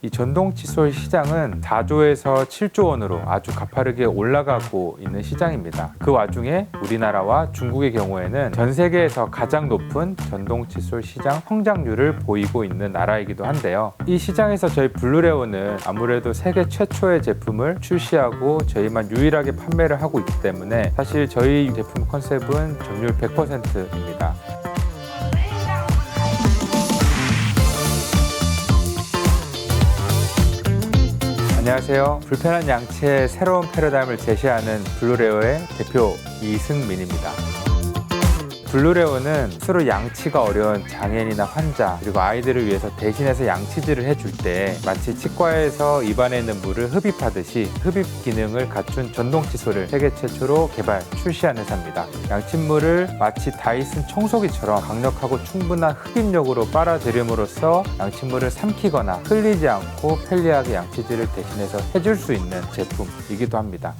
이 전동 칫솔 시장은 4조에서 7조 원으로 아주 가파르게 올라가고 있는 시장입니다. 그 와중에 우리나라와 중국의 경우에는 전 세계에서 가장 높은 전동 칫솔 시장 성장률을 보이고 있는 나라이기도 한데요. 이 시장에서 저희 블루레오는 아무래도 세계 최초의 제품을 출시하고 저희만 유일하게 판매를 하고 있기 때문에 사실 저희 제품 컨셉은 점유율 100%입니다. 안녕하세요. 불편한 양치의 새로운 패러다임을 제시하는 블루레오의 대표 이승민입니다. 블루레오는 스스로 양치가 어려운 장애인이나 환자 그리고 아이들을 위해서 대신해서 양치질을 해줄 때 마치 치과에서 입안에 있는 물을 흡입하듯이 흡입 기능을 갖춘 전동 칫솔을 세계 최초로 개발, 출시한 회사입니다. 양칫물을 마치 다이슨 청소기처럼 강력하고 충분한 흡입력으로 빨아들임으로써 양칫물을 삼키거나 흘리지 않고 편리하게 양치질을 대신해서 해줄 수 있는 제품이기도 합니다.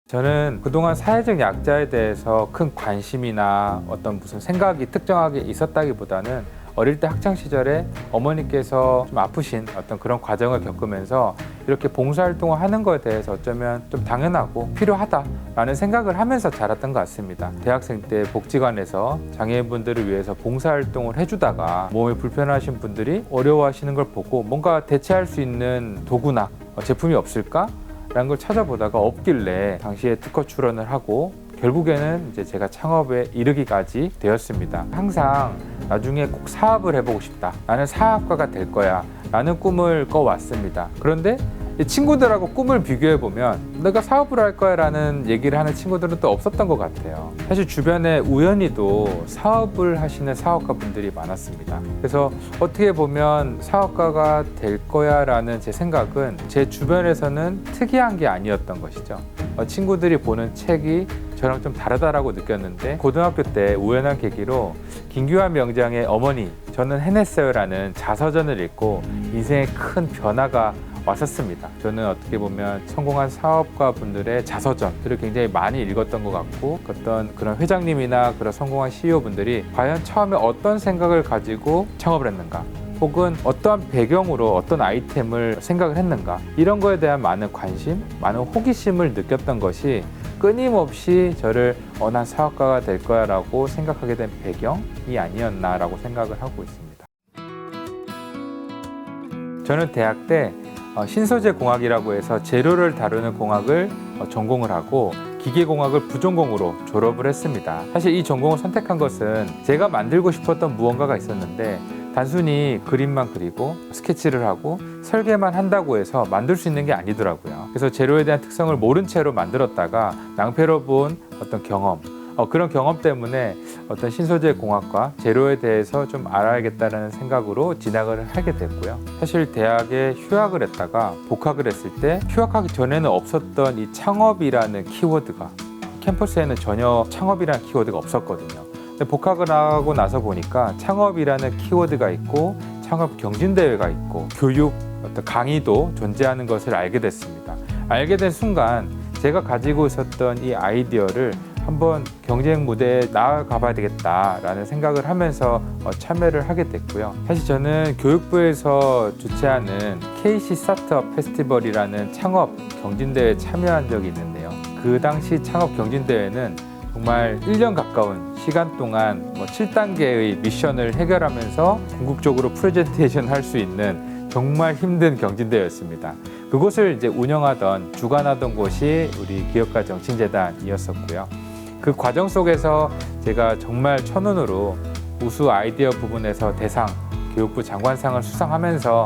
저는 그동안 사회적 약자에 대해서 큰 관심이나 어떤 무슨 생각이 특정하게 있었다기보다는 어릴 때 학창 시절에 어머니께서 좀 아프신 어떤 그런 과정을 겪으면서 이렇게 봉사활동을 하는 것에 대해서 어쩌면 좀 당연하고 필요하다라는 생각을 하면서 자랐던 것 같습니다. 대학생 때 복지관에서 장애인분들을 위해서 봉사활동을 해주다가 몸이 불편하신 분들이 어려워하시는 걸 보고 뭔가 대체할 수 있는 도구나 제품이 없을까? 라는 걸 찾아보다가 없길래 당시에 특허 출원을 하고 결국에는 이제 제가 창업에 이르기까지 되었습니다. 항상 나중에 꼭 사업을 해보고 싶다. 나는 사업가가 될 거야. 라는 꿈을 꿔왔습니다. 그런데 이 친구들하고 꿈을 비교해보면 내가 사업을 할 거야 라는 얘기를 하는 친구들은 또 없었던 것 같아요. 사실 주변에 우연히도 사업을 하시는 사업가 분들이 많았습니다. 그래서 어떻게 보면 사업가가 될 거야 라는 제 생각은 제 주변에서는 특이한 게 아니었던 것이죠. 친구들이 보는 책이 저랑 좀 다르다라고 느꼈는데 고등학교 때 우연한 계기로 김규환 명장의 어머니 저는 해냈어요 라는 자서전을 읽고 인생에 큰 변화가 왔었습니다. 저는 어떻게 보면 성공한 사업가 분들의 자서전들을 굉장히 많이 읽었던 것 같고 어떤 그런 회장님이나 그런 성공한 CEO 분들이 과연 처음에 어떤 생각을 가지고 창업을 했는가 혹은 어떠한 배경으로 어떤 아이템을 생각을 했는가 이런 거에 대한 많은 관심, 많은 호기심을 느꼈던 것이 끊임없이 저를 난 사업가가 될 거야 라고 생각하게 된 배경이 아니었나 라고 생각을 하고 있습니다. 저는 대학 때 신소재 공학이라고 해서 재료를 다루는 공학을 전공을 하고 기계공학을 부전공으로 졸업을 했습니다. 사실 이 전공을 선택한 것은 제가 만들고 싶었던 무언가가 있었는데 단순히 그림만 그리고 스케치를 하고 설계만 한다고 해서 만들 수 있는 게 아니더라고요. 그래서 재료에 대한 특성을 모른 채로 만들었다가 낭패로 본 어떤 경험 그런 경험 때문에 어떤 신소재 공학과 재료에 대해서 좀 알아야겠다는 생각으로 진학을 하게 됐고요. 사실 대학에 휴학을 했다가 복학을 했을 때 휴학하기 전에는 없었던 이 창업이라는 키워드가 캠퍼스에는 전혀 창업이라는 키워드가 없었거든요. 근데 복학을 하고 나서 보니까 창업이라는 키워드가 있고 창업 경진대회가 있고 교육, 어떤 강의도 존재하는 것을 알게 됐습니다. 알게 된 순간 제가 가지고 있었던 이 아이디어를 한번 경쟁 무대에 나아가 봐야 되겠다라는 생각을 하면서 참여를 하게 됐고요. 사실 저는 교육부에서 주최하는 KC 스타트업 페스티벌이라는 창업 경진대회에 참여한 적이 있는데요. 그 당시 창업 경진대회는 정말 1년 가까운 시간 동안 7단계의 미션을 해결하면서 궁극적으로 프레젠테이션 할 수 있는 정말 힘든 경진대회였습니다. 그곳을 이제 운영하던 주관하던 곳이 우리 기업가 정신재단이었었고요. 그 과정 속에서 제가 정말 천운으로 우수 아이디어 부분에서 대상, 교육부 장관상을 수상하면서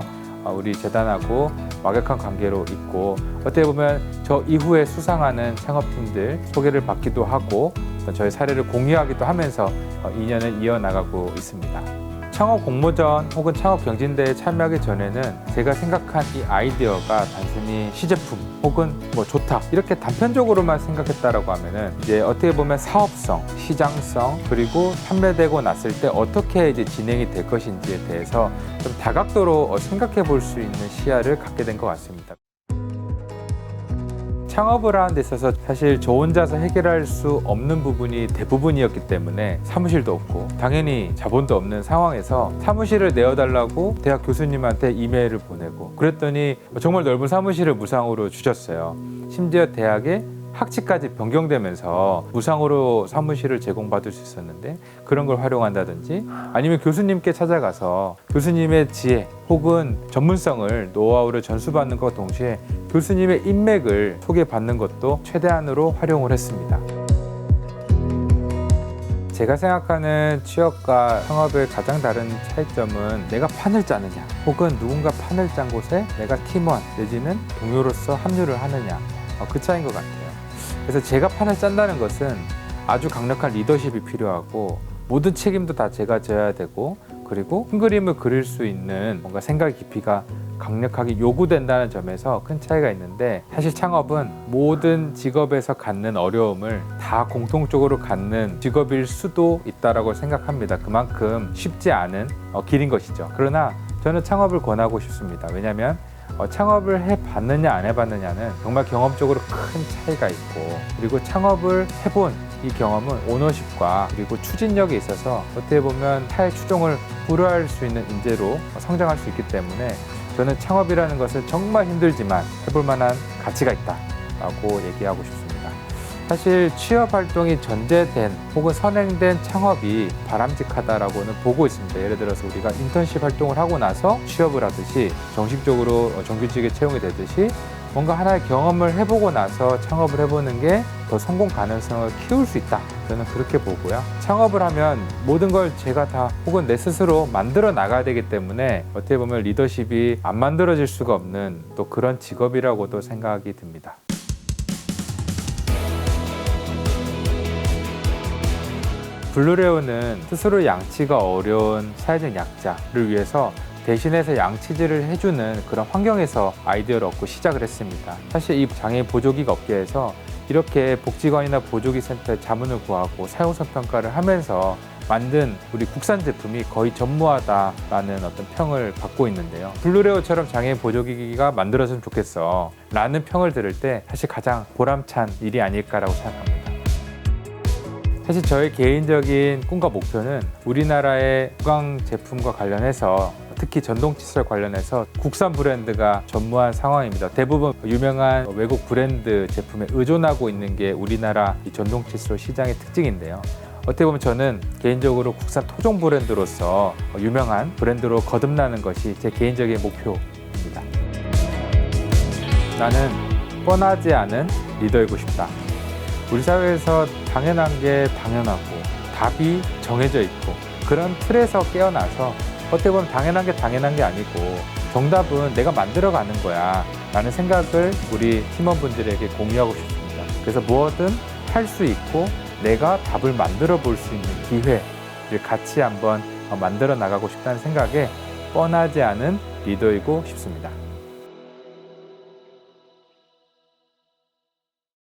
우리 재단하고 막역한 관계로 있고 어떻게 보면 저 이후에 수상하는 창업팀들 소개를 받기도 하고 저희 사례를 공유하기도 하면서 인연을 이어나가고 있습니다. 창업 공모전 혹은 창업 경진대회에 참여하기 전에는 제가 생각한 이 아이디어가 단순히 시제품 혹은 좋다 이렇게 단편적으로만 생각했다라고 하면은 이제 어떻게 보면 사업성, 시장성 그리고 판매되고 났을 때 어떻게 이제 진행이 될 것인지에 대해서 좀 다각도로 생각해 볼 수 있는 시야를 갖게 된 것 같습니다. 창업을 하는 데 있어서 사실 저 혼자서 해결할 수 없는 부분이 대부분이었기 때문에 사무실도 없고 당연히 자본도 없는 상황에서 사무실을 내어달라고 대학 교수님한테 이메일을 보내고 그랬더니 정말 넓은 사무실을 무상으로 주셨어요. 심지어 대학에 학칙까지 변경되면서 무상으로 사무실을 제공받을 수 있었는데 그런 걸 활용한다든지 아니면 교수님께 찾아가서 교수님의 지혜 혹은 전문성을 노하우를 전수받는 것과 동시에 교수님의 인맥을 소개받는 것도 최대한으로 활용을 했습니다. 제가 생각하는 취업과 창업의 가장 다른 차이점은 내가 판을 짜느냐 혹은 누군가 판을 짠 곳에 내가 팀원 내지는 동료로서 합류를 하느냐 그 차이인 것 같아요. 그래서 제가 판을 짠다는 것은 아주 강력한 리더십이 필요하고 모든 책임도 다 제가 져야 되고 그리고 큰 그림을 그릴 수 있는 뭔가 생각 깊이가 강력하게 요구된다는 점에서 큰 차이가 있는데 사실 창업은 모든 직업에서 갖는 어려움을 다 공통적으로 갖는 직업일 수도 있다고 생각합니다. 그만큼 쉽지 않은 길인 것이죠. 그러나 저는 창업을 권하고 싶습니다. 왜냐하면 창업을 해봤느냐 안 해봤느냐는 정말 경험적으로 큰 차이가 있고 그리고 창업을 해본 이 경험은 오너십과 그리고 추진력에 있어서 어떻게 보면 타의 추종을 불허할 수 있는 인재로 성장할 수 있기 때문에 저는 창업이라는 것은 정말 힘들지만 해볼 만한 가치가 있다라고 얘기하고 싶습니다. 사실 취업 활동이 전제된 혹은 선행된 창업이 바람직하다라고는 보고 있습니다. 예를 들어서 우리가 인턴십 활동을 하고 나서 취업을 하듯이 정식적으로 정규직에 채용이 되듯이 뭔가 하나의 경험을 해보고 나서 창업을 해보는 게 더 성공 가능성을 키울 수 있다. 저는 그렇게 보고요. 창업을 하면 모든 걸 제가 다 혹은 내 스스로 만들어 나가야 되기 때문에 어떻게 보면 리더십이 안 만들어질 수가 없는 또 그런 직업이라고도 생각이 듭니다. 블루레오는 스스로 양치가 어려운 사회적 약자를 위해서 대신해서 양치질을 해주는 그런 환경에서 아이디어를 얻고 시작을 했습니다. 사실 이 장애인 보조기가 업계에서 이렇게 복지관이나 보조기 센터에 자문을 구하고 사용성 평가를 하면서 만든 우리 국산 제품이 거의 전무하다라는 어떤 평을 받고 있는데요. 블루레오처럼 장애인 보조기가 만들어졌으면 좋겠어 라는 평을 들을 때 사실 가장 보람찬 일이 아닐까라고 생각합니다. 사실 저의 개인적인 꿈과 목표는 우리나라의 구강 제품과 관련해서 특히 전동 칫솔 관련해서 국산 브랜드가 전무한 상황입니다. 대부분 유명한 외국 브랜드 제품에 의존하고 있는 게 우리나라 이 전동 칫솔 시장의 특징인데요. 어떻게 보면 저는 개인적으로 국산 토종 브랜드로서 유명한 브랜드로 거듭나는 것이 제 개인적인 목표입니다. 나는 뻔하지 않은 리더이고 싶다. 우리 사회에서 당연한 게 당연하고 답이 정해져 있고 그런 틀에서 깨어나서 어떻게 보면 당연한 게 아니고 정답은 내가 만들어가는 거야 라는 생각을 우리 팀원분들에게 공유하고 싶습니다. 그래서 무엇든 할 수 있고 내가 답을 만들어 볼 수 있는 기회를 같이 한번 만들어 나가고 싶다는 생각에 뻔하지 않은 리더이고 싶습니다.